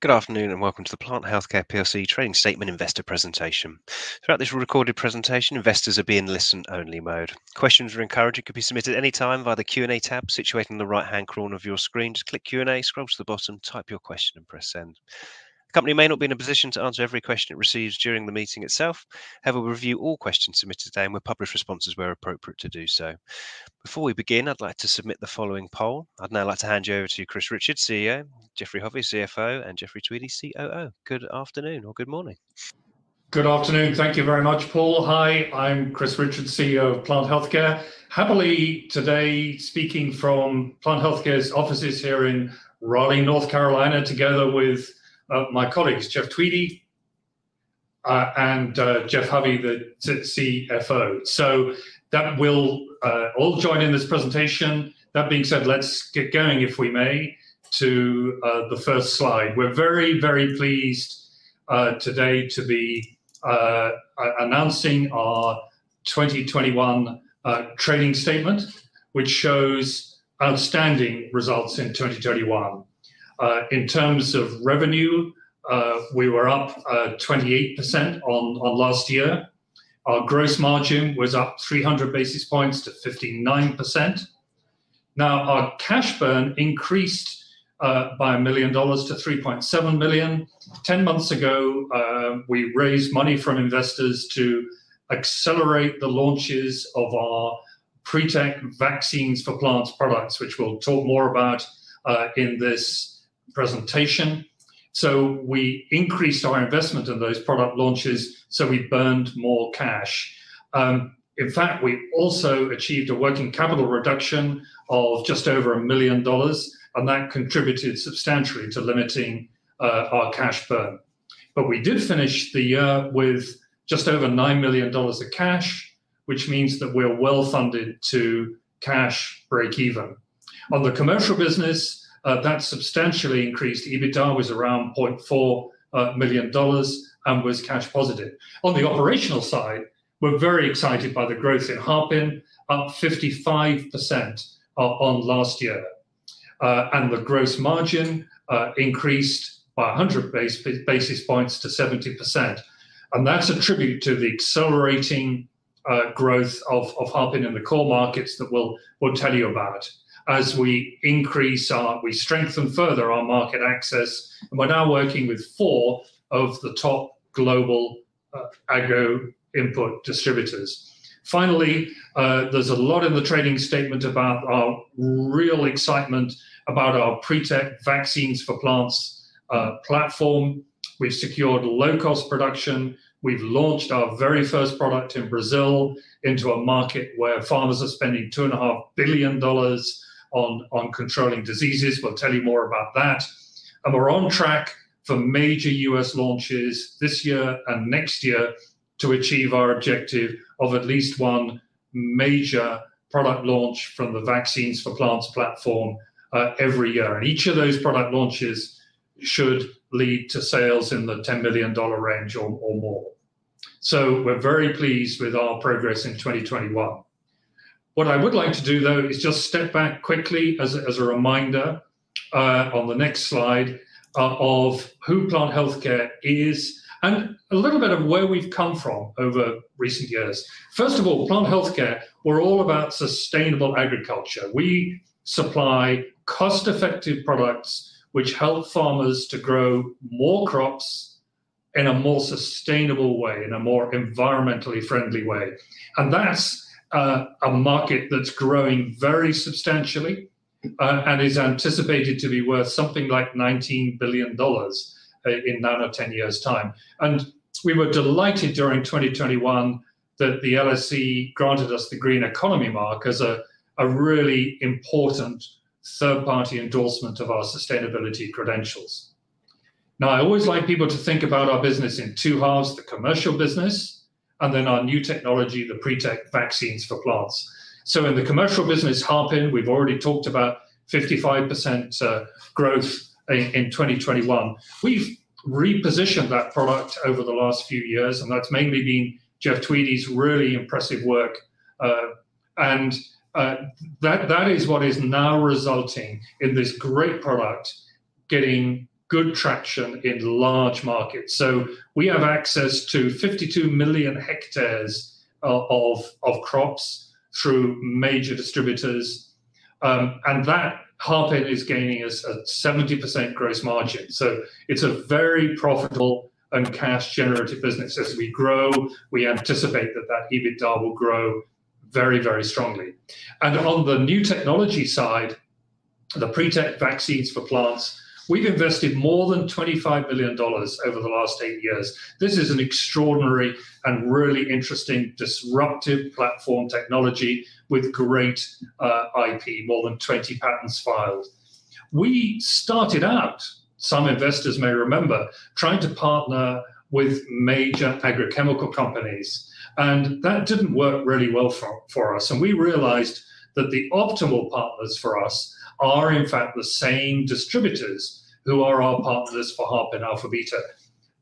Good afternoon and welcome to the Plant Healthcare PLC Trading Statement Investor Presentation. Throughout this recorded presentation, investors are being listen-only mode. Questions are encouraged and can be submitted anytime via the Q&A tab situated in the right-hand corner of your screen. Just click Q&A, scroll to the bottom, type your question and press send. The company may not be in a position to answer every question it receives during the meeting itself. However, we'll review all questions submitted today and we'll publish responses where appropriate to do so. Before we begin, I'd like to submit the following poll. I'd now like to hand you over to Chris Richards, CEO, Jeffrey Hovey, CFO, and Jeffrey Tweedy, COO. Good afternoon or good morning. Good afternoon. Thank you very much, Paul. Hi, I'm Chris Richards, CEO of Plant Healthcare. Happily today speaking from Plant Healthcare's offices here in Raleigh, North Carolina, together with my colleagues, Jeff Tweedy and Jeff Hovey, the CFO. So that will all join in this presentation. That being said, let's get going, if we may, to the first slide. We're very, very pleased today to be announcing our 2021 trading statement, which shows outstanding results in 2021. In terms of revenue, we were up 28% on last year. Our gross margin was up 300 basis points to 59%. Now, our cash burn increased by $1 million to $3.7 million. 10 months ago, we raised money from investors to accelerate the launches of our PRETEC vaccines for plants products, which we'll talk more about in this presentation. So we increased our investment in those product launches, so we burned more cash. In fact, we also achieved a working capital reduction of just over $1 million, and that contributed substantially to limiting our cash burn. But we did finish the year with just over $9 million of cash, which means that we're well funded to cash break even. On the commercial business, that substantially increased. EBITDA was around $0.4 million and was cash positive. On the operational side, we're very excited by the growth in HARPIN, up 55% on last year. And the gross margin increased by 100 basis points to 70%. And that's a tribute to the accelerating growth of HARPIN in the core markets that we'll tell you about. As we strengthen further our market access, and we're now working with 4 of the top global agro input distributors. Finally, there's a lot in the trading statement about our real excitement about our PRETEC vaccines for plants platform. We've secured low-cost production. We've launched our very first product in Brazil into a market where farmers are spending $2.5 billion on controlling diseases. We'll tell you more about that. And we're on track for major US launches this year and next year to achieve our objective of at least one major product launch from the Vaccines for Plants platform every year. And each of those product launches should lead to sales in the $10 million range or more. So we're very pleased with our progress in 2021. What I would like to do, though, is just step back quickly as a reminder on the next slide of who Plant Healthcare is and a little bit of where we've come from over recent years. First of all, Plant Healthcare, we're all about sustainable agriculture. We supply cost-effective products which help farmers to grow more crops in a more sustainable way, in a more environmentally friendly way. And that's a market that's growing very substantially and is anticipated to be worth something like $19 billion in 9 or 10 years' time. And we were delighted during 2021 that the LSE granted us the Green Economy mark as a really important third-party endorsement of our sustainability credentials. Now, I always like people to think about our business in 2 halves, the commercial business, and then our new technology, the PRETEC vaccines for plants. So in the commercial business, HARPIN, we've already talked about 55% growth in 2021. We've repositioned that product over the last few years, and that's mainly been Jeff Tweedy's really impressive work. That is what is now resulting in this great product getting good traction in large markets. So we have access to 52 million hectares of crops through major distributors. And that HARPIN is gaining us a 70% gross margin. So it's a very profitable and cash generative business. As we grow, we anticipate that EBITDA will grow very, very strongly. And on the new technology side, the PRETEC vaccines for plants, we've invested more than $25 million over the last 8 years. This is an extraordinary and really interesting disruptive platform technology with great IP, more than 20 patents filed. We started out, some investors may remember, trying to partner with major agrochemical companies. And that didn't work really well for us. And we realized that the optimal partners for us are, in fact, the same distributors who are our partners for HARPIN Alpha Beta.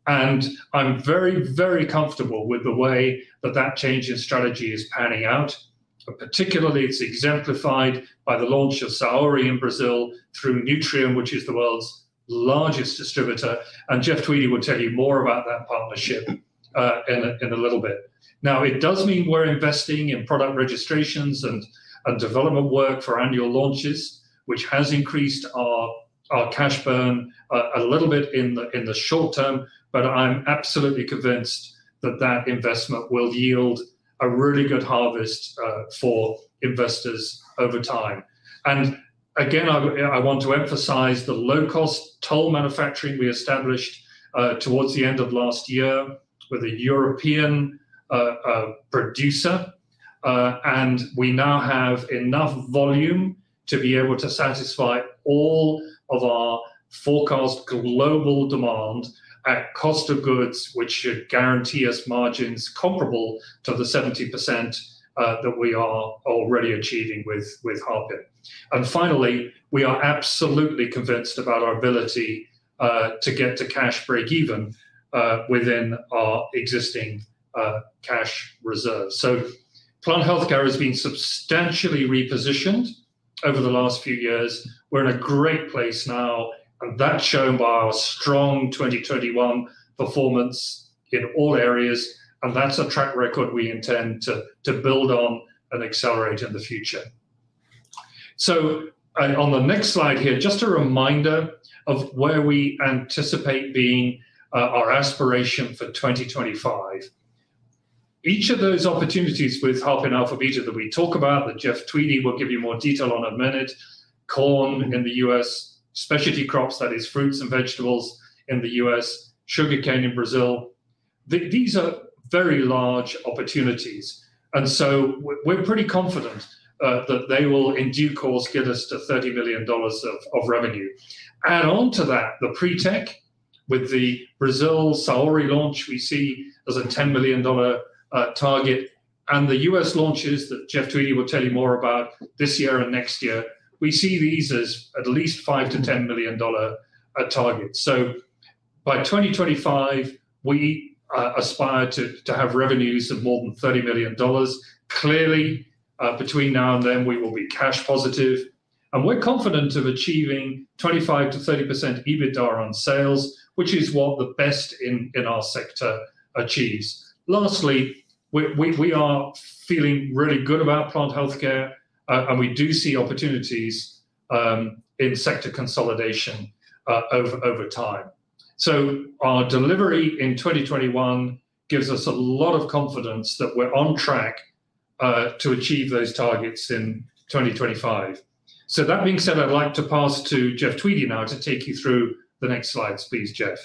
And I'm very, very comfortable with the way that change in strategy is panning out. Particularly, it's exemplified by the launch of Saori in Brazil through Nutrien, which is the world's largest distributor. And Jeff Tweedy will tell you more about that partnership in a little bit. Now, it does mean we're investing in product registrations and development work for annual launches, which has increased our cash burn a little bit in the short term, but I'm absolutely convinced that investment will yield a really good harvest for investors over time. And again, I want to emphasize the low-cost toll manufacturing we established towards the end of last year with a European producer, and we now have enough volume to be able to satisfy all of our forecast global demand at cost of goods, which should guarantee us margins comparable to the 70% that we are already achieving with HARPIN. And finally, we are absolutely convinced about our ability to get to cash break even within our existing cash reserves. So Plant Healthcare has been substantially repositioned over the last few years. We're in a great place now, and that's shown by our strong 2021 performance in all areas, and that's a track record we intend to build on and accelerate in the future. So on the next slide here, just a reminder of where we anticipate being our aspiration for 2025. Each of those opportunities with HARPIN Alpha Beta that we talk about, that Jeff Tweedy will give you more detail on in a minute, corn in the US, specialty crops, that is fruits and vegetables in the US, sugarcane in Brazil. These are very large opportunities. And so we're pretty confident that they will in due course get us to $30 million of revenue. Add on to that the PRETEC with the Brazil Saori launch we see as a $10 million target, and the US launches that Jeff Tweedy will tell you more about this year and next year. We see these as at least $5 to $10 million targets. So by 2025, we aspire to have revenues of more than $30 million. Clearly, between now and then, we will be cash positive. And we're confident of achieving 25 to 30% EBITDA on sales, which is what the best in our sector achieves. Lastly, we are feeling really good about Plant Healthcare, and we do see opportunities in sector consolidation over time. So our delivery in 2021 gives us a lot of confidence that we're on track to achieve those targets in 2025. So that being said, I'd like to pass to Jeff Tweedy now to take you through the next slides, please, Jeff.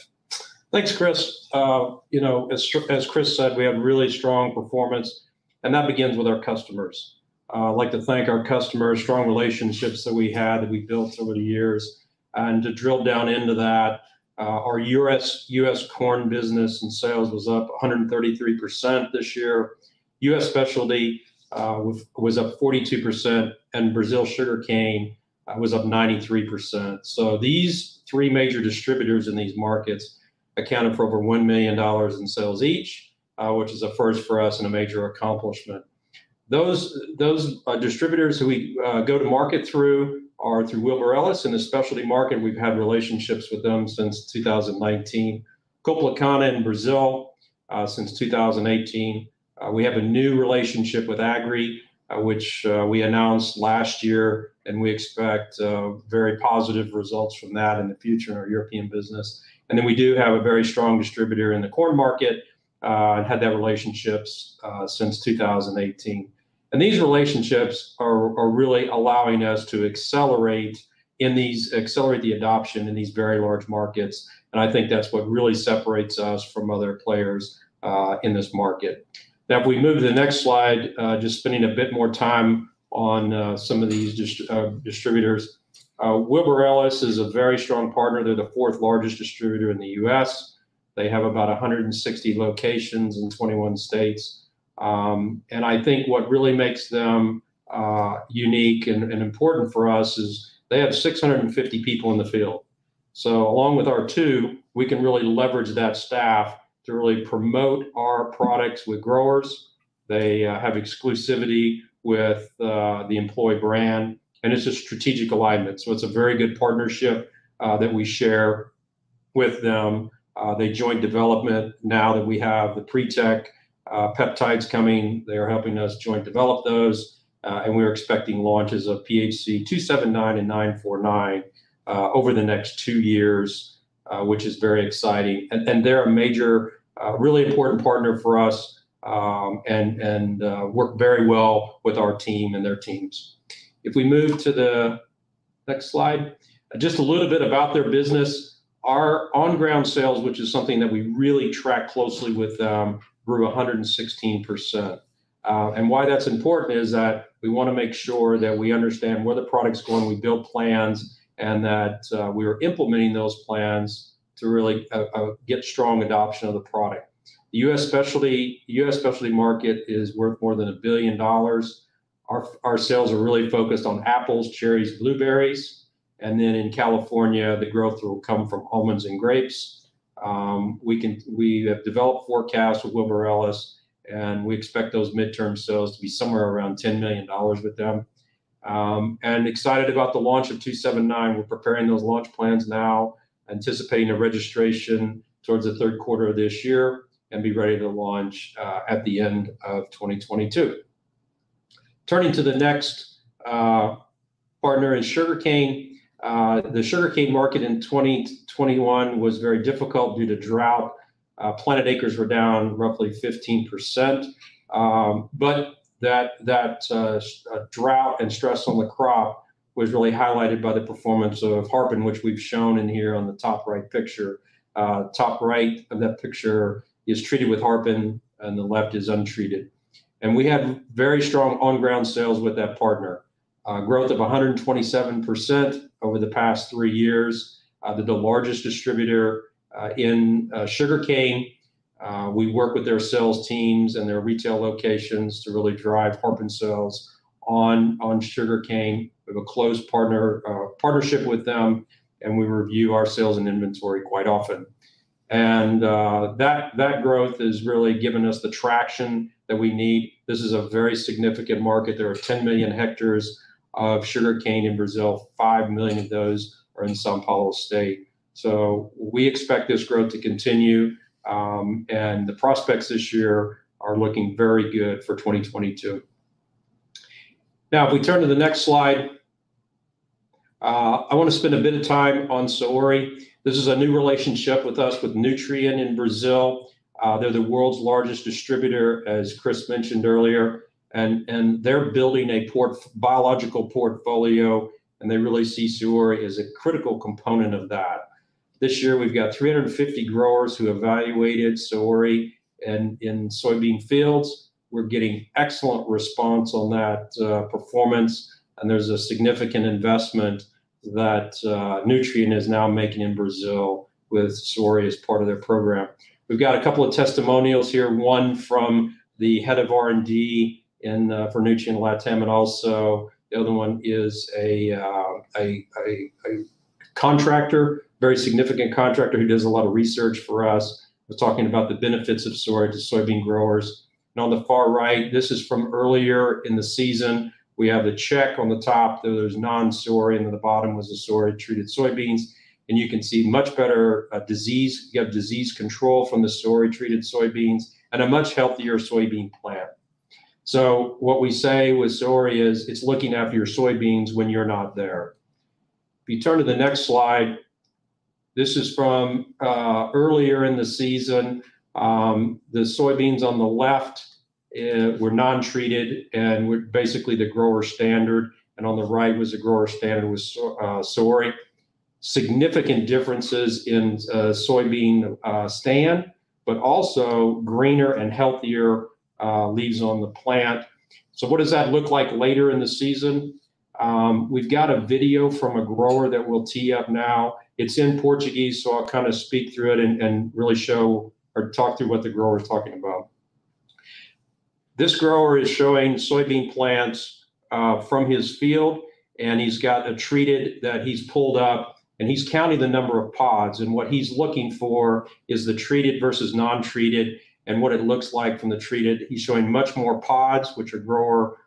Thanks, Chris. As Chris said, we have really strong performance, and that begins with our customers. I'd like to thank our customers, strong relationships that we built over the years. And to drill down into that, our US corn business and sales was up 133% this year. US specialty was up 42%, and Brazil sugarcane was up 93%. So these three major distributors in these markets accounted for over $1 million in sales each, which is a first for us and a major accomplishment. Those distributors who we go to market through are through WILBUR ELLIS. In the specialty market, we've had relationships with them since 2019. Coplacana in Brazil since 2018. We have a new relationship with Agri, which we announced last year, and we expect very positive results from that in the future in our European business. And then we do have a very strong distributor in the corn market, and had that relationships since 2018. And these relationships are really allowing us to accelerate the adoption in these very large markets. And I think that's what really separates us from other players in this market. Now, if we move to the next slide, just spending a bit more time on some of these distributors. WILBUR ELLIS is a very strong partner. They're the 4th largest distributor in the US. They have about 160 locations in 21 states. And I think what really makes them unique and important for us is they have 650 people in the field. So along with our 2, we can really leverage that staff to really promote our products with growers. They have exclusivity with the Employ brand, and it's a strategic alignment. So it's a very good partnership that we share with them. They joint development now that we have the PRETEC peptides coming. They are helping us joint develop those, and we're expecting launches of PHC 279 and 949 over the next 2 years, which is very exciting. And they're a major, really important partner for us, and work very well with our team and their teams. If we move to the next slide, just a little bit about their business. Our on-ground sales, which is something that we really track closely with them, grew 116%. And why that's important is that we want to make sure that we understand where the product's going, we build plans, and that we are implementing those plans to really get strong adoption of the product. The U.S. specialty market is worth more than $1 billion. Our sales are really focused on apples, cherries, blueberries. And then in California, the growth will come from almonds and grapes. We have developed forecasts with WILBUR ELLIS, and we expect those midterm sales to be somewhere around $10 million with them. And excited about the launch of 279. We're preparing those launch plans now, anticipating a registration towards the 3rd quarter of this year, and be ready to launch at the end of 2022. Turning to the next partner is sugarcane. The sugarcane market in 2021 was very difficult due to drought. Planted acres were down roughly 15%. But that drought and stress on the crop was really highlighted by the performance of HARPIN, which we've shown in here on the top right picture. Top right of that picture is treated with HARPIN, and the left is untreated. And we had very strong on-ground sales with that partner. Growth of 127% over the past 3 years. They're the largest distributor in sugarcane. We work with their sales teams and their retail locations to really drive HARPIN sales on sugarcane. We have a close partnership with them, and we review our sales and inventory quite often. And that growth has really given us the traction that we need. This is a very significant market. There are 10 million hectares of sugarcane in Brazil. 5 million of those are in Sao Paulo state. So we expect this growth to continue, and the prospects this year are looking very good for 2022. Now, if we turn to the next slide, I want to spend a bit of time on Saori. This is a new relationship with us with Nutrien in Brazil. They're the world's largest distributor, as Chris mentioned earlier, and they're building a biological portfolio, and they really see Saori as a critical component of that. This year, we've got 350 growers who evaluated Saori in soybean fields. We're getting excellent response on that performance, and there's a significant investment that Nutrien is now making in Brazil with Saori as part of their program. We've got a couple of testimonials here, one from the head of R&D for Nutrien Latam, and also the other one is a contractor, very significant contractor who does a lot of research for us. We're talking about the benefits of Saori to soybean growers. And on the far right, this is from earlier in the season. We have the check on the top, there's non-soy, and at the bottom was the soy-treated soybeans. And you can see much better disease. You have disease control from the soy-treated soybeans and a much healthier soybean plant. So what we say with soy is it's looking after your soybeans when you're not there. If you turn to the next slide, this is from earlier in the season. The soybeans on the left were non-treated and were basically the grower standard. And on the right was the grower standard with soy. Significant differences in soybean stand, but also greener and healthier leaves on the plant. So what does that look like later in the season? We've got a video from a grower that we'll tee up now. It's in Portuguese, so I'll kind of speak through it and really show or talk through what the grower is talking about. This grower is showing soybean plants from his field, and he's got a treated that he's pulled up, and he's counting the number of pods. And what he's looking for is the treated versus non-treated and what it looks like from the treated. He's showing much more pods, which a grower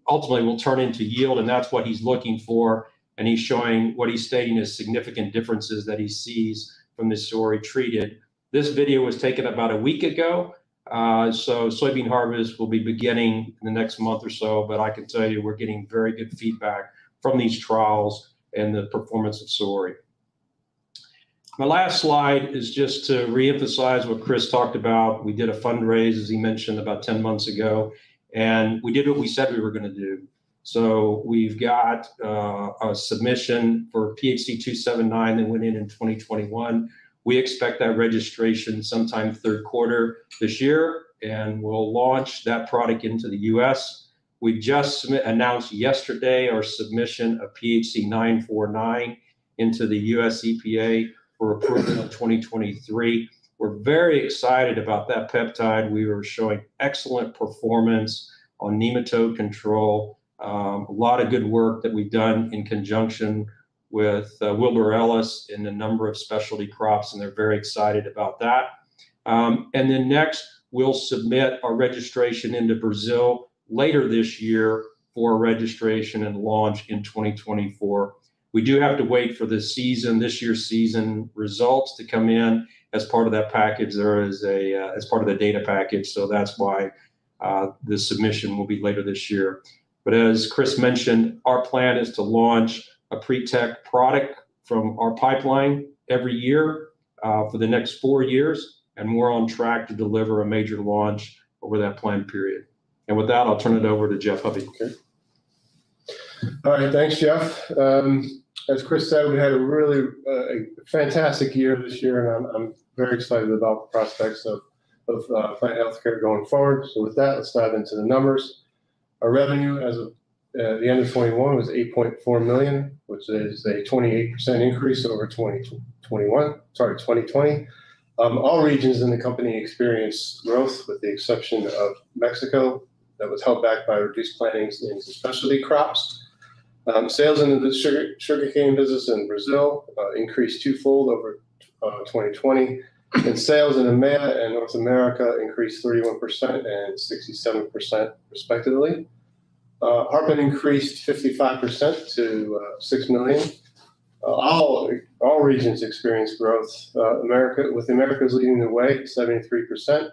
ultimately will turn into yield, and that's what he's looking for. And he's showing what he's stating as significant differences that he sees from the soy treated. This video was taken about a week ago. So soybean harvest will be beginning in the next month or so, but I can tell you we're getting very good feedback from these trials and the performance of soy. My last slide is just to reemphasize what Chris talked about. We did a fundraise, as he mentioned, about 10 months ago, and we did what we said we were going to do. So we've got a submission for PHC 279 that went in 2021. We expect that registration sometime third quarter this year, and we'll launch that product into the U.S. We just announced yesterday our submission of PHC 949 into the U.S. EPA for approval in 2023. We're very excited about that peptide. We were showing excellent performance on nematode control. A lot of good work that we've done in conjunction with WILBUR ELLIS in a number of specialty crops, and they're very excited about that. And then next, we'll submit our registration into Brazil later this year for registration and launch in 2024. We do have to wait for this year's season results to come in as part of that package. There is as part of the data package, so that's why the submission will be later this year. But as Chris mentioned, our plan is to launch a PRETEC product from our pipeline every year for the next 4 years, and we're on track to deliver a major launch over that planned period. And with that, I'll turn it over to Jeff Hubby. Okay. All right, thanks, Jeff. As Chris said, we had a really fantastic year this year, and I'm very excited about the prospects of plant healthcare going forward. So with that, let's dive into the numbers. Our revenue as of the end of 21 was $8.4 million, which is a 28% increase over 2020. All regions in the company experienced growth, with the exception of Mexico, that was held back by reduced plantings in specialty crops. Sales in the sugarcane business in Brazil increased twofold over 2020, and sales in EMEA and North America increased 31% and 67% respectively. HARPIN increased 55% to $6 million. All regions experienced growth. With Americas leading the way, 73%.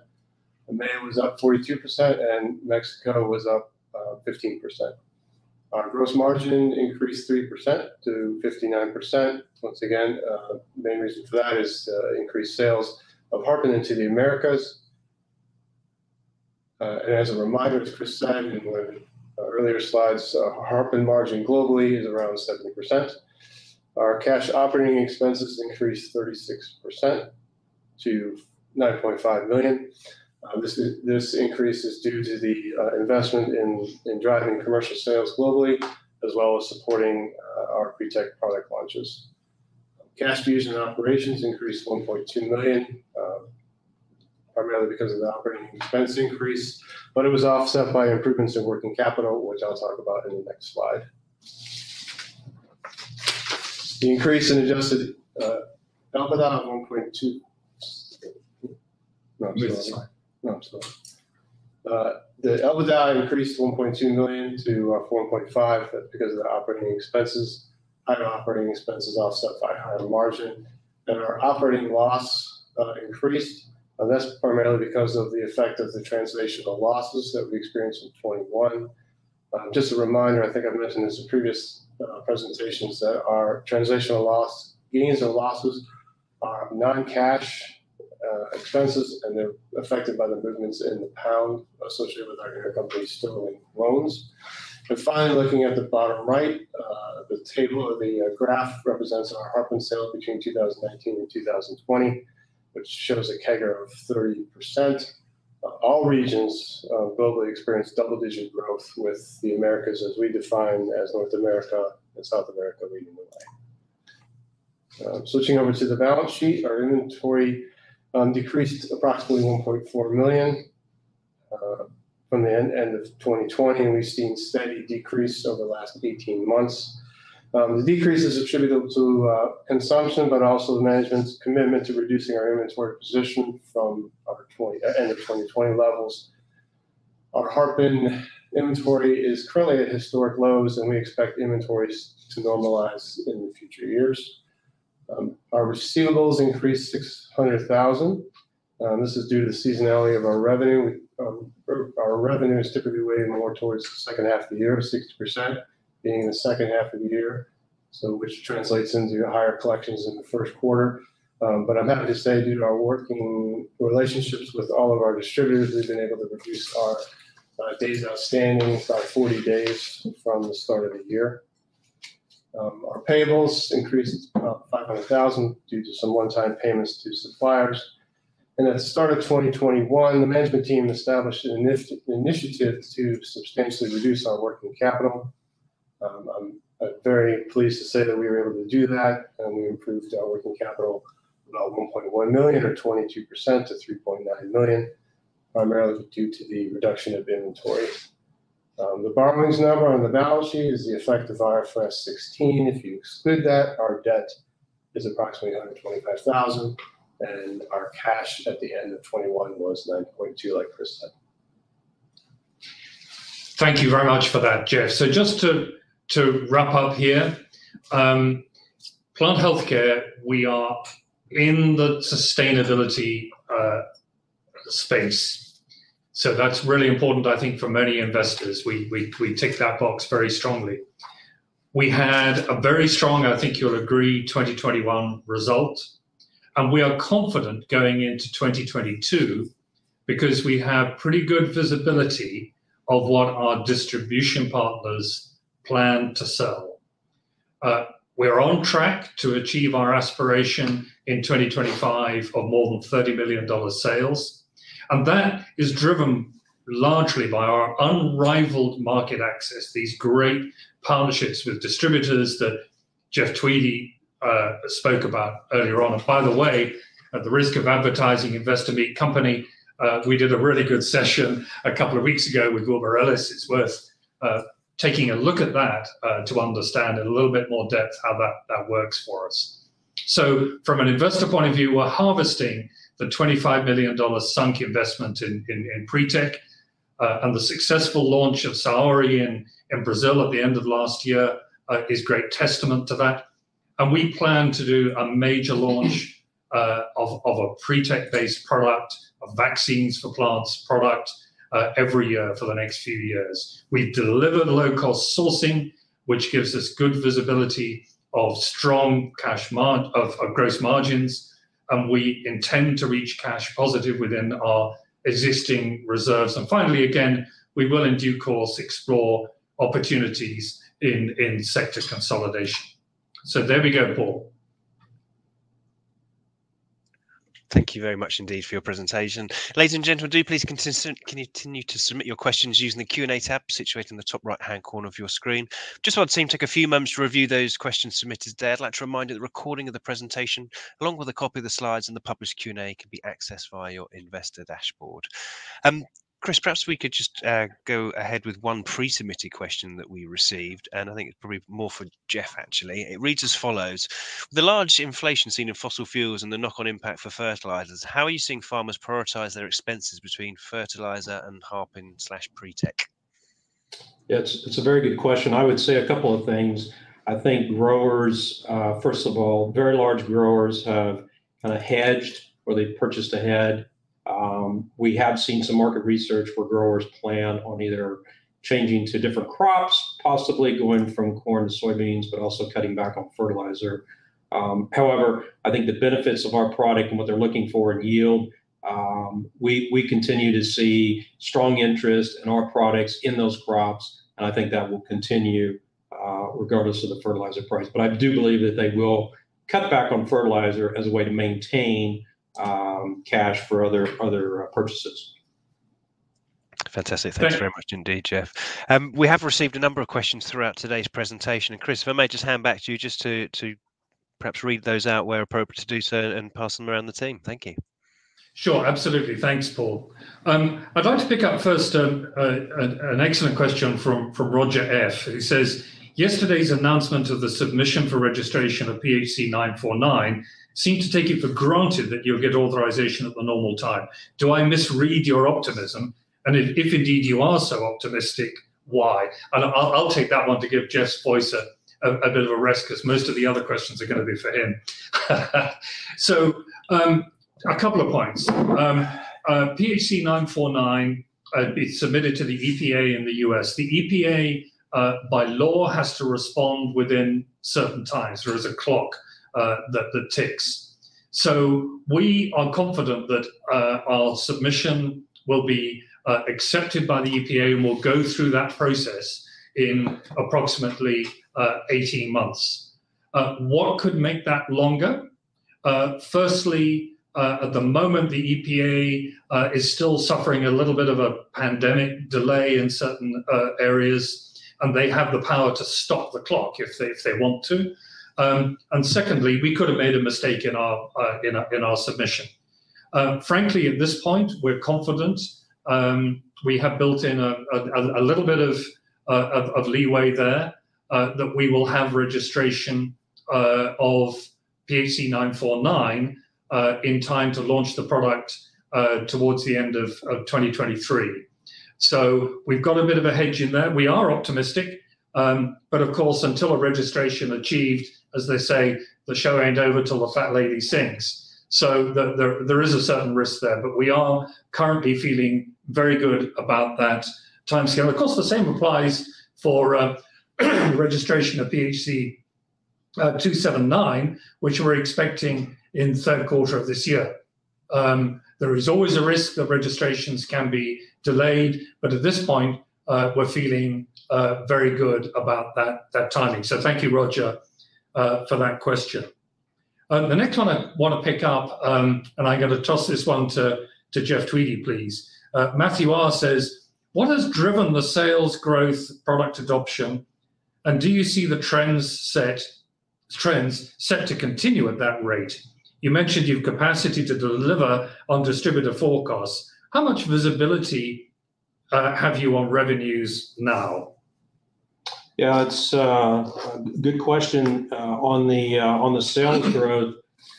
EMEA was up 42%, and Mexico was up 15%. Our gross margin increased 3% to 59%. Once again, the main reason for that is increased sales of HARPIN into the Americas. And as a reminder, as Chris said in one of the earlier slides, HARPIN margin globally is around 70%. Our cash operating expenses increased 36% to $9.5 million. This increase is due to the investment in driving commercial sales globally, as well as supporting our PRETEC product launches. Cash used in operations increased $1.2 million, primarily because of the operating expense increase, but it was offset by improvements in working capital, which I'll talk about in the next slide. The increase in adjusted EBITDA of 1.2. No, I'm sorry. The EBITDA increased 1.2 million to 4.5 because of the operating expenses. Higher operating expenses offset by higher margin, and our operating loss increased. That's primarily because of the effect of the translational losses that we experienced in 21. Just a reminder, I think I've mentioned this in previous presentations, that our translational loss gains or losses are non-cash expenses, and they're affected by the movements in the pound associated with our intercompany sterling loans. And finally, looking at the bottom right, the table or the graph represents our HARPIN sales between 2019 and 2020, which shows a CAGR of 30%. All regions globally experienced double-digit growth, with the Americas, as we define as North America and South America, leading the way. Switching over to the balance sheet, our inventory decreased approximately 1.4 million from the end of 2020, and we've seen steady decrease over the last 18 months. The decrease is attributable to consumption, but also the management's commitment to reducing our inventory position from our end of 2020 levels. Our HARPIN inventory is currently at historic lows, and we expect inventories to normalize in the future years. Our receivables increased 600,000. This is due to the seasonality of our revenue. Our revenue is typically weighted more towards the second half of the year, 60% being in the second half of the year, so which translates into higher collections in the first quarter. But I'm happy to say, due to our working relationships with all of our distributors, we've been able to reduce our days outstanding by 40 days from the start of the year. Our payables increased about 500,000 due to some one-time payments to suppliers. And at the start of 2021, the management team established an initiative to substantially reduce our working capital. I'm very pleased to say that we were able to do that, and we improved our working capital about 1.1 million, or 22%, to 3.9 million, primarily due to the reduction of inventory. The borrowings number on the balance sheet is the effect of IFRS 16. If you exclude that, our debt is approximately 125,000, and our cash at the end of 21 was 9.2, like Chris said. Thank you very much for that, Jeff. So just to wrap up here, Plant Healthcare, we are in the sustainability space. So that's really important, I think, for many investors. We tick that box very strongly. We had a very strong, I think you'll agree, 2021 result. And we are confident going into 2022 because we have pretty good visibility of what our distribution partners plan to sell. We're on track to achieve our aspiration in 2025 of more than $30 million sales. And that is driven largely by our unrivaled market access, these great partnerships with distributors that Jeff Tweedy spoke about earlier on. And by the way, at the risk of advertising Investor Meet Company, we did a really good session a couple of weeks ago with WILBUR ELLIS. It's worth taking a look at that to understand in a little bit more depth how that works for us. So from an investor point of view, we're harvesting the $25 million sunk investment in PRETEC, and the successful launch of Saori in Brazil at the end of last year is great testament to that. And we plan to do a major launch of a PRETEC-based product, of vaccines for plants product, every year for the next few years. We've delivered low-cost sourcing, which gives us good visibility of strong of gross margins, and we intend to reach cash positive within our existing reserves. And finally, again, we will in due course explore opportunities in sector consolidation. So there we go, Paul. Thank you very much indeed for your presentation. Ladies and gentlemen, do please continue to submit your questions using the Q&A tab situated in the top right-hand corner of your screen. Just want to take a few moments to review those questions submitted today. I'd like to remind you that the recording of the presentation, along with a copy of the slides and the published Q&A, can be accessed via your investor dashboard. Chris, perhaps we could just go ahead with one pre-submitted question that we received, and I think it's probably more for Jeff, actually. It reads as follows. With the large inflation seen in fossil fuels and the knock-on impact for fertilizers, how are you seeing farmers prioritize their expenses between fertilizer and HARPIN/PRETEC? Yeah, it's a very good question. I would say a couple of things. I think growers, first of all, very large growers have kind of hedged or they've purchased ahead. We have seen some market research where growers plan on either changing to different crops, possibly going from corn to soybeans, but also cutting back on fertilizer. However, I think the benefits of our product and what they're looking for in yield, we continue to see strong interest in our products in those crops, and I think that will continue regardless of the fertilizer price. But I do believe that they will cut back on fertilizer as a way to maintain cash for other purchases. Fantastic. Thanks very much indeed, Jeff. We have received a number of questions throughout today's presentation. And Chris, if I may just hand back to you just to perhaps read those out where appropriate to do so and pass them around the team. Thank you. Sure, absolutely. Thanks, Paul. I'd like to pick up first an excellent question from Roger F. Who says, yesterday's announcement of the submission for registration of PHC 949 seemed to take it for granted that you'll get authorization at the normal time. Do I misread your optimism? And if indeed you are so optimistic, why? And I'll take that one to give Jeff's voice a bit of a rest, because most of the other questions are going to be for him. So a couple of points. PHC 949 is submitted to the EPA in the US. The EPA, by law, has to respond within certain times. There is a clock that ticks. So we are confident that our submission will be accepted by the EPA and will go through that process in approximately 18 months. What could make that longer? Firstly, at the moment, the EPA is still suffering a little bit of a pandemic delay in certain areas, and they have the power to stop the clock if they want to. And secondly, we could have made a mistake in our submission. Frankly, at this point, we're confident. We have built in a little bit of leeway there, that we will have registration of PHC 949 in time to launch the product towards the end of 2023. So we've got a bit of a hedge in there. We are optimistic, but of course, until a registration achieved, as they say, the show ain't over till the fat lady sings. So there is a certain risk there, but we are currently feeling very good about that timescale. Of course, the same applies for registration of PHC 279, which we're expecting in the third quarter of this year. There is always a risk that registrations can be delayed, but at this point, we're feeling very good about that timing. So thank you, Roger, for that question. The next one I want to pick up, and I'm going to toss this one to Jeff Tweedy, please. Matthew R. says, what has driven the sales growth, product adoption, and do you see the trends set to continue at that rate? You mentioned you've capacity to deliver on distributor forecasts. How much visibility have you on revenues now? Yeah, it's a good question on the sales growth.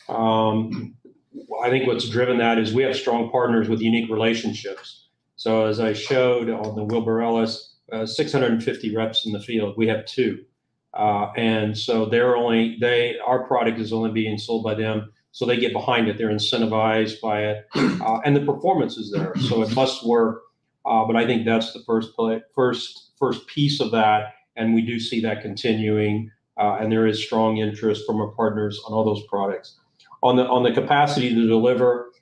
I think what's driven that is we have strong partners with unique relationships. So as I showed on the WILBUR ELLIS, 650 reps in the field. We have 2, and so our product is only being sold by them. So they get behind it. They're incentivized by it, and the performance is there. So it must work. But I think that's the first piece of that. And we do see that continuing, and there is strong interest from our partners on all those products. On the capacity to deliver,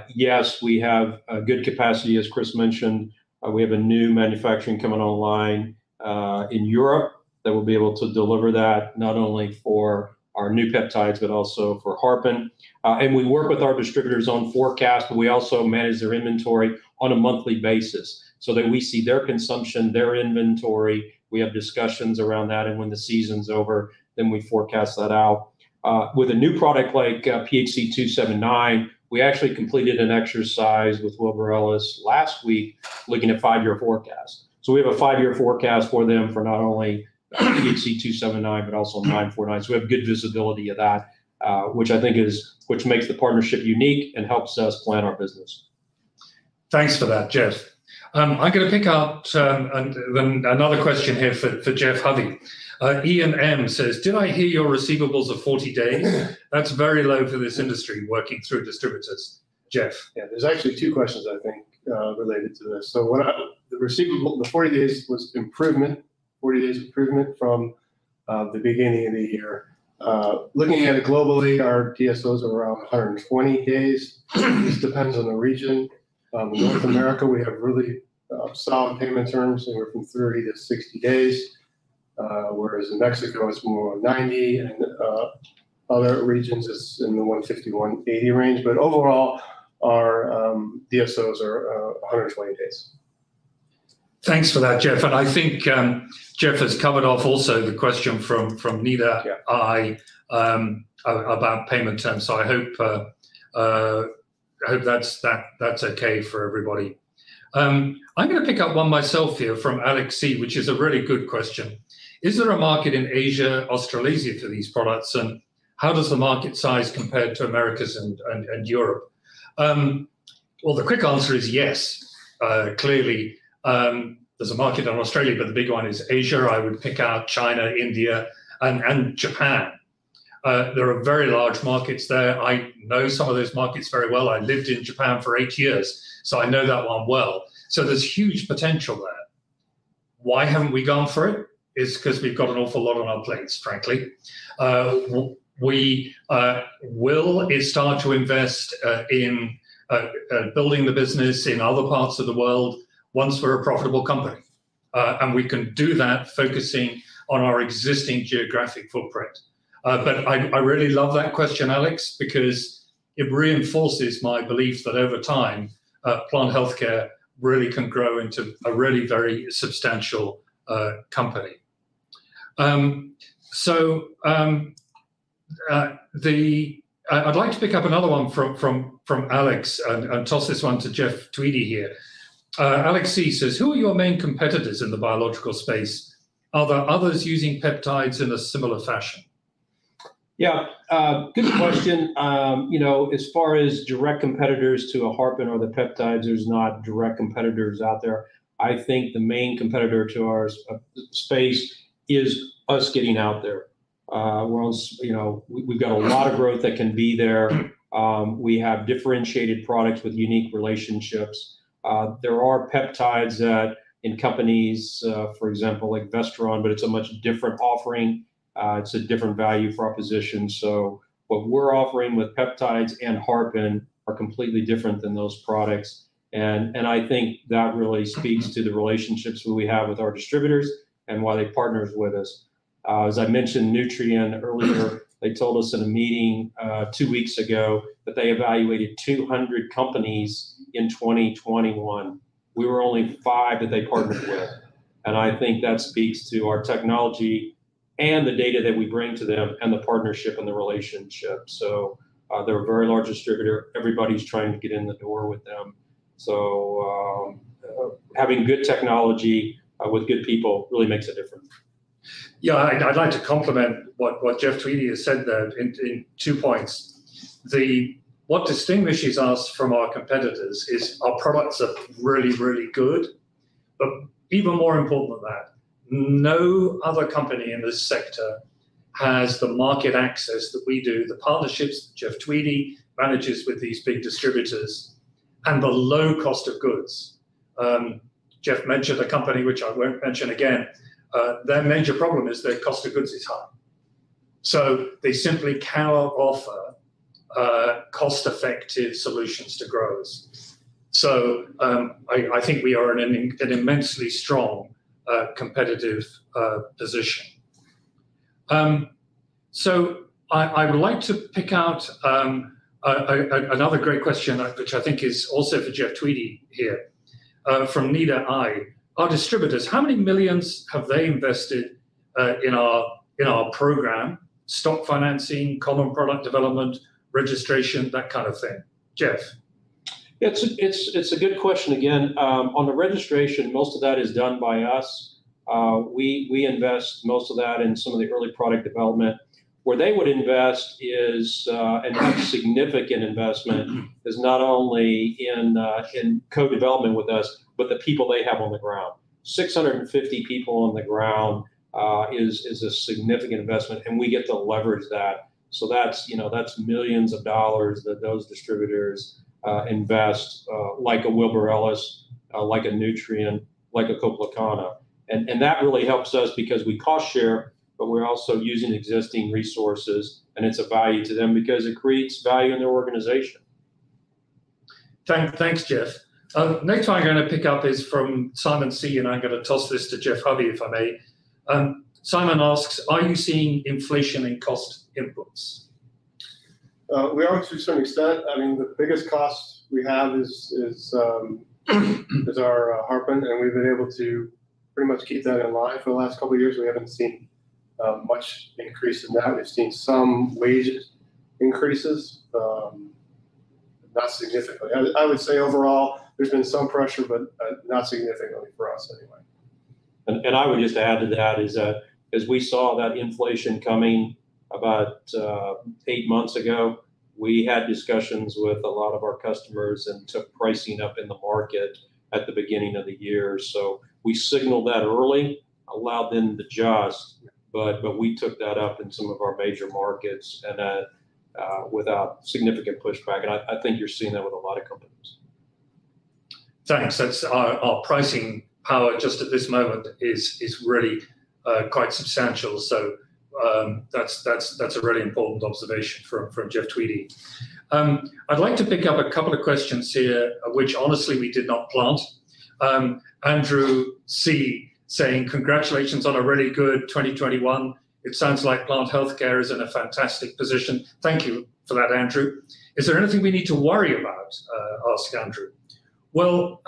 yes, we have a good capacity, as Chris mentioned. We have a new manufacturing coming online in Europe that will be able to deliver that not only for our new peptides, but also for HARPIN. And we work with our distributors on forecast, but we also manage their inventory on a monthly basis so that we see their consumption, their inventory. We have discussions around that, and when the season's over, then we forecast that out. With a new product like PHC 279, We actually completed an exercise with WILBUR ELLIS last week looking at 5-year forecasts. So we have a 5-year forecast for them for not only PHC 279, but also 949. So we have good visibility of that, which I think which makes the partnership unique and helps us plan our business. Thanks for that, Jeff. I'm going to pick out another question here for Jeff Hovey. Ian M says, did I hear your receivables are 40 days? That's very low for this industry working through distributors. Jeff. Yeah, there's actually 2 questions, I think, related to this. So the receivable, the 40 days was improvement, 40 days improvement from the beginning of the year. Looking at it globally, our DSOs are around 120 days. This depends on the region. In North America, we have really solid payment terms, anywhere from 30 to 60 days. Whereas in Mexico, it's more 90, and other regions, it's in the 150, 180 range. But overall, our DSOs are 120 days. Thanks for that, Jeff. And I think Jeff has covered off also the question from Nida I about payment terms. So I hope that's okay for everybody. I'm going to pick up one myself here from Alex C, which is a really good question. Is there a market in Asia, Australasia for these products, and how does the market size compare to Americas and Europe? Well, the quick answer is yes. Clearly, there's a market in Australia, but the big one is Asia. I would pick out China, India, and Japan. There are very large markets there. I know some of those markets very well. I lived in Japan for 8 years, so I know that one well. So there's huge potential there. Why haven't we gone for it? It's because we've got an awful lot on our plates, frankly. We will start to invest in building the business in other parts of the world once we're a profitable company. And we can do that focusing on our existing geographic footprint. But I really love that question, Alex, because it reinforces my belief that over time, plant healthcare really can grow into a really very substantial company. I'd like to pick up another one from Alex and toss this one to Jeff Tweedy here. Alex C says, who are your main competitors in the biological space? Are there others using peptides in a similar fashion? Yeah, good question. As far as direct competitors to a HARPIN or the peptides, there's not direct competitors out there. I think the main competitor to our space is us getting out there. We've got a lot of growth that can be there. We have differentiated products with unique relationships. There are peptides that in companies, for example, like Vestron, but it's a much different offering. It's a different value proposition. So what we're offering with peptides and HARPIN are completely different than those products. And I think that really speaks to the relationships that we have with our distributors and why they partner with us. As I mentioned Nutrien earlier, they told us in a meeting 2 weeks ago that they evaluated 200 companies in 2021. We were only 5 that they partnered with. And I think that speaks to our technology and the data that we bring to them and the partnership and the relationship. So they're a very large distributor. Everybody's trying to get in the door with them. So having good technology with good people really makes a difference. Yeah, I'd like to compliment what Jeff Tweedy has said there in 2 points. What distinguishes us from our competitors is our products are really, really good. But even more important than that, no other company in this sector has the market access that we do, the partnerships that Jeff Tweedy manages with these big distributors, and the low cost of goods. Jeff mentioned a company, which I won't mention again. Their major problem is their cost of goods is high. So they simply cannot offer cost-effective solutions to growers. So I think we are in an immensely strong competitive position. So I would like to pick out another great question, which I think is also for Jeff Tweedy here, from Nida I. Our distributors, how many millions have they invested in our program, stock financing, common product development, registration, that kind of thing? Jeff? It's a good question again. On the registration, most of that is done by us. We invest most of that in some of the early product development. Where they would invest is, and have significant investment, is not only in co-development with us, but the people they have on the ground. 650 people on the ground is a significant investment, and we get to leverage that. So that's millions of dollars that those distributors invest, like a WILBUR ELLIS, like a Nutrien, like a Coplacana. And that really helps us because we cost share, but we're also using existing resources, and it's a value to them because it creates value in their organization. Thanks, Jeff. Next one I'm going to pick up is from Simon C, and I'm going to toss this to Jeff Hovey, if I may. Simon asks, are you seeing inflation in cost inputs? We are to a certain extent. I mean, the biggest cost we have is our HARPIN, and we've been able to pretty much keep that in line for the last couple of years. We haven't seen much increase in that. We've seen some wage increases, not significantly. I would say overall there's been some pressure, but not significantly for us anyway. And I would just add to that is that as we saw that inflation coming about 8 months ago, we had discussions with a lot of our customers and took pricing up in the market at the beginning of the year. So we signaled that early, allowed them to adjust, but we took that up in some of our major markets and without significant pushback. And I think you're seeing that with a lot of companies. Thanks. That's our pricing power just at this moment is really quite substantial. So that's a really important observation from Jeff Tweedy. I'd like to pick up a couple of questions here, which honestly we did not plant. Andrew C saying, congratulations on a really good 2021. It sounds like Plant Healthcare is in a fantastic position. Thank you for that, Andrew. Is there anything we need to worry about? Asked Andrew. Well,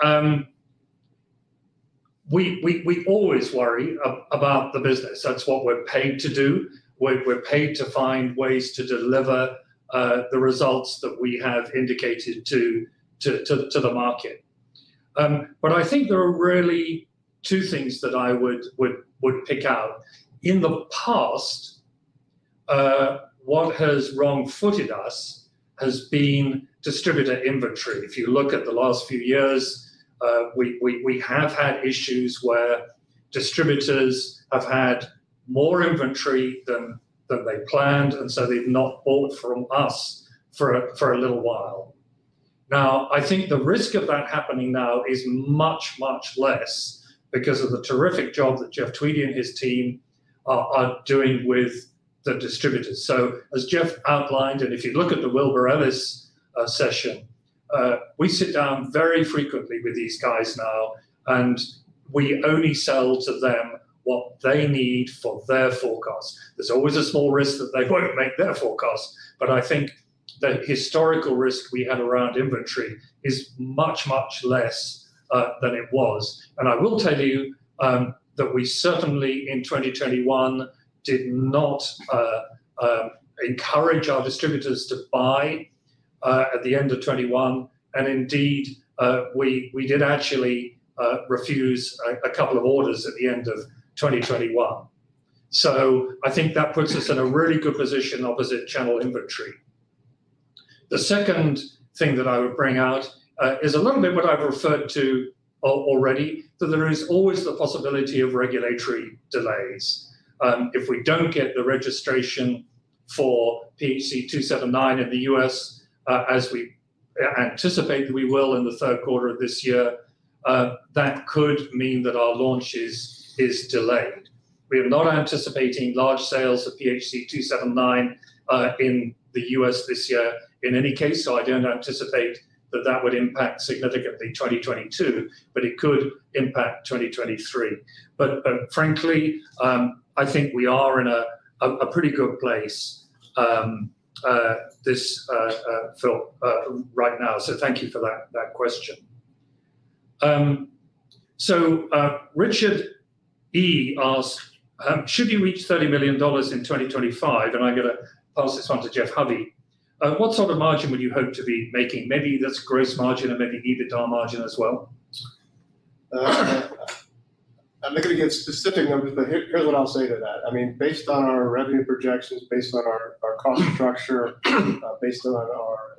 we always worry about the business. That's what we're paid to do. We're paid to find ways to deliver the results that we have indicated to the market. But I think there are really two things that I would pick out. In the past, what has wrong-footed us has been distributor inventory. If you look at the last few years, we have had issues where distributors have had more inventory than they planned, and so they've not bought from us for a little while. Now, I think the risk of that happening now is much, much less because of the terrific job that Jeff Tweedy and his team are doing with the distributors. So as Jeff outlined, and if you look at the WILBUR ELLIS session, we sit down very frequently with these guys now, and we only sell to them what they need for their forecast. There's always a small risk that they won't make their forecast, but I think the historical risk we had around inventory is much, much less than it was. And I will tell you that we certainly in 2021 did not encourage our distributors to buy at the end of 21. And indeed, we did actually refuse a couple of orders at the end of 2021. So I think that puts us in a really good position opposite channel inventory. The second thing that I would bring out is a little bit what I've referred to already, that there is always the possibility of regulatory delays. If we don't get the registration for PHC 279 in the US, as we anticipate that we will in the third quarter of this year, that could mean that our launch is delayed. We are not anticipating large sales of PHC 279 in the US this year in any case, so I don't anticipate that that would impact significantly 2022, but it could impact 2023. But frankly, I think we are in a pretty good place Phil, right now. So thank you for that question. Richard E asked, should you reach $30 million in 2025, and I'm going to pass this on to Jeff Hovey, What sort of margin would you hope to be making? Maybe that's gross margin and maybe EBITDA margin as well. I'm not going to give specific numbers, but here's what I'll say to that. I mean, based on our revenue projections, based on our cost structure, based on our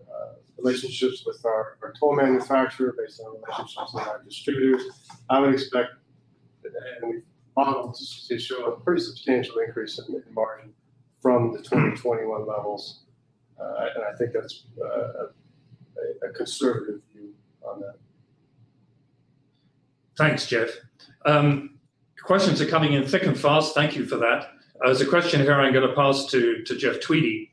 relationships with our toll manufacturer, based on relationships with our distributors, I would expect, and we've modeled to show a pretty substantial increase in margin from the 2021 levels. And I think that's a conservative view on that. Thanks, Jeff. Questions are coming in thick and fast. Thank you for that. There's a question here I'm going to pass to Jeff Tweedy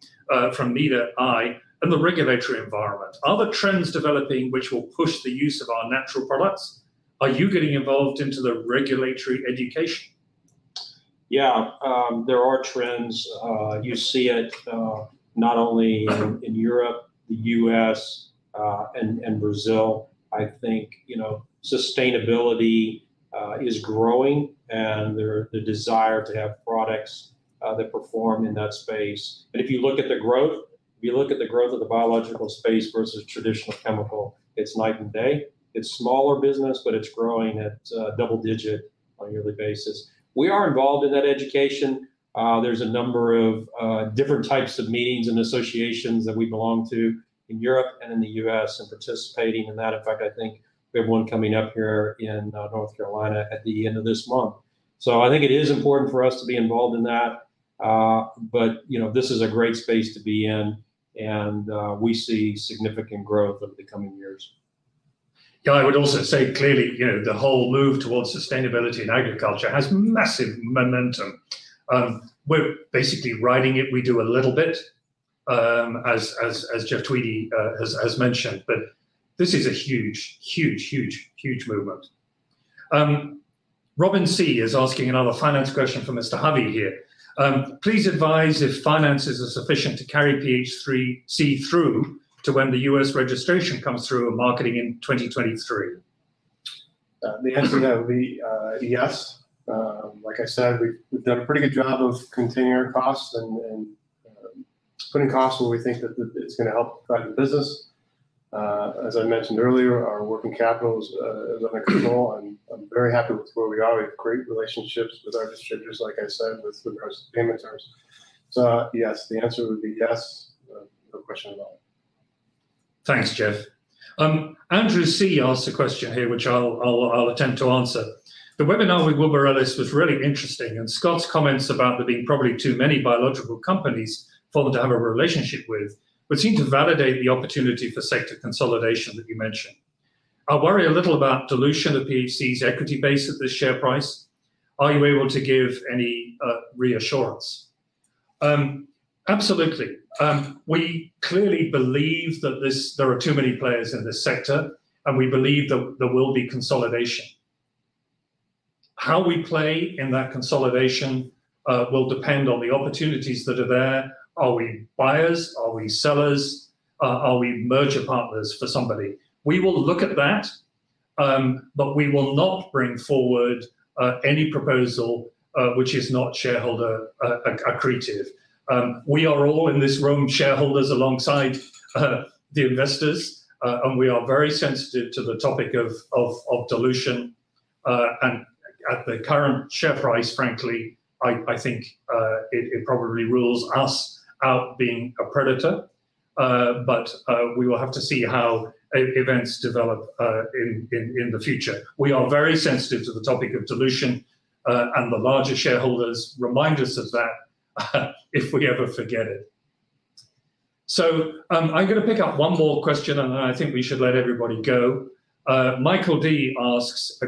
from Nita I. And the regulatory environment. Are there trends developing which will push the use of our natural products? Are you getting involved into the regulatory education? Yeah, there are trends. You see it not only in Europe, the U.S., and Brazil. I think, sustainability is growing, and the desire to have products that perform in that space. And if you look at the growth, of the biological space versus traditional chemical, it's night and day. It's smaller business, but it's growing at double digit on a yearly basis. We are involved in that education. There's a number of different types of meetings and associations that we belong to in Europe and in the U.S. and participating in that. In fact, I think we have one coming up here in North Carolina at the end of this month. So I think it is important for us to be involved in that. But this is a great space to be in, and we see significant growth over the coming years. Yeah, I would also say clearly, the whole move towards sustainability in agriculture has massive momentum. We're basically riding it. We do a little bit, as Jeff Tweedy has mentioned, but this is a huge movement. Robin C. is asking another finance question from Mr. Hovey here. Please advise if finances are sufficient to carry PHC through to when the US registration comes through and marketing in 2023. The answer to that would be yes. Like I said, we've done a pretty good job of containing our costs and putting costs where we think that it's going to help drive the business. As I mentioned earlier, our working capital is under control, and I'm very happy with where we are. We have great relationships with our distributors, like I said, with regards to payment terms. So yes, the answer would be yes, no question about it. Thanks, Jeff. Andrew C. asked a question here, which I'll attempt to answer. The webinar with WILBUR ELLIS was really interesting, and Scott's comments about there being probably too many biological companies for them to have a relationship with would seem to validate the opportunity for sector consolidation that you mentioned. I worry a little about dilution of PHC's equity base at this share price. Are you able to give any reassurance? Absolutely. We clearly believe that there are too many players in this sector, and we believe that there will be consolidation. How we play in that consolidation will depend on the opportunities that are there. Are we buyers? Are we sellers? Are we merger partners for somebody? We will look at that, but we will not bring forward any proposal which is not shareholder accretive. We are all in this room shareholders alongside the investors, and we are very sensitive to the topic of dilution. And at the current share price, frankly, I think it probably rules us out being a predator, but we will have to see how events develop in the future. We are very sensitive to the topic of dilution, and the larger shareholders remind us of that if we ever forget it. So I'm going to pick up one more question, and then I think we should let everybody go. Michael D. asks,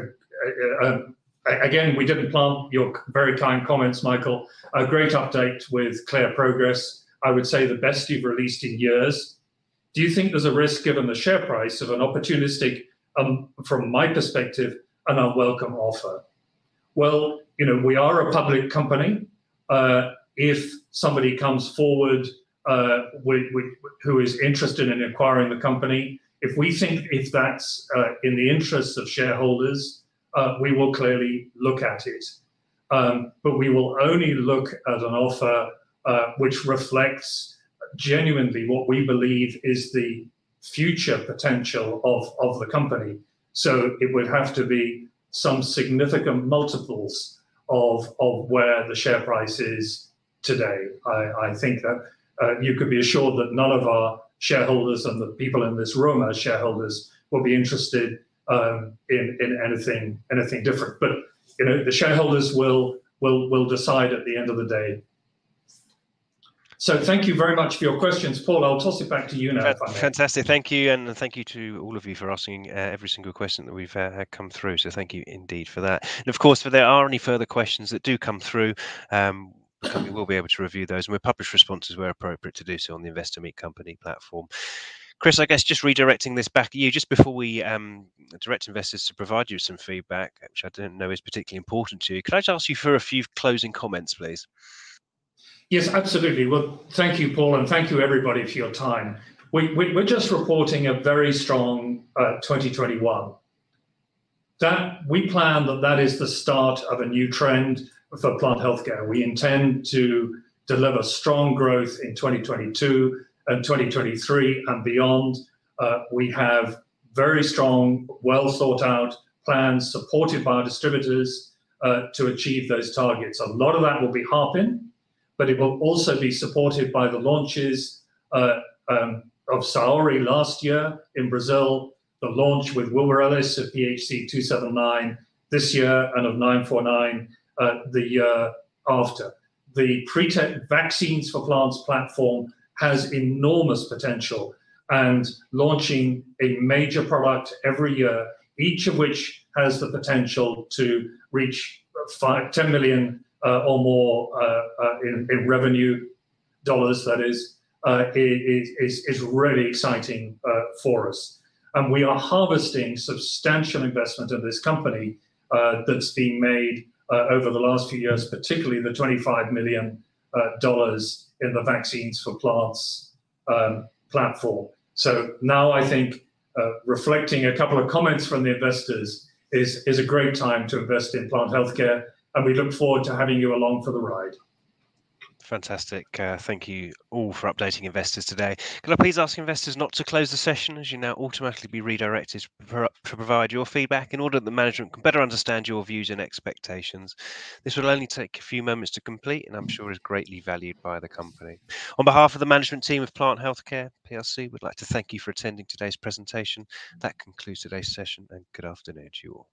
again, we didn't plant your very kind comments, Michael. A great update with clear progress. I would say the best you've released in years. Do you think there's a risk, given the share price, of an opportunistic, from my perspective, an unwelcome offer? Well, we are a public company. If somebody comes forward who is interested in acquiring the company, if that's in the interests of shareholders, we will clearly look at it. But we will only look at an offer which reflects genuinely what we believe is the future potential of the company. So it would have to be some significant multiples of where the share price is today. I think that you could be assured that none of our shareholders and the people in this room as shareholders will be interested in anything different. But the shareholders will decide at the end of the day. So thank you very much for your questions. Paul, I'll toss it back to you now, if I may. Fantastic. Thank you. And thank you to all of you for asking every single question that we've had come through. So thank you indeed for that. And of course, if there are any further questions that do come through, the company will be able to review those, and we'll publish responses where appropriate to do so on the Investor Meet Company platform. Chris, I guess just redirecting this back at you, just before we direct investors to provide you some feedback, which I don't know is particularly important to you, could I just ask you for a few closing comments, please? Yes, absolutely. Well, thank you, Paul, and thank you, everybody, for your time. We're just reporting a very strong 2021. We plan that is the start of a new trend for plant healthcare. We intend to deliver strong growth in 2022 and 2023 and beyond. We have very strong, well thought out plans supported by our distributors to achieve those targets. A lot of that will be HARPIN, but it will also be supported by the launches of Saori last year in Brazil, the launch with WILBUR ELLIS of PHC 279 this year, and of 949 the year after. The PRETEC Vaccines for Plants platform has enormous potential, and launching a major product every year, each of which has the potential to reach 10 million or more in revenue dollars, that is really exciting for us. And we are harvesting substantial investment in this company that's been made over the last few years, particularly the $25 million in the Vaccines for Plants platform. So now I think reflecting a couple of comments from the investors is a great time to invest in plant healthcare, and we look forward to having you along for the ride. Fantastic. Thank you all for updating investors today. Can I please ask investors not to close the session, as you now automatically be redirected to provide your feedback in order that the management can better understand your views and expectations. This will only take a few moments to complete, and I'm sure is greatly valued by the company. On behalf of the management team of Plant Healthcare PLC, we'd like to thank you for attending today's presentation. That concludes today's session, and good afternoon to you all.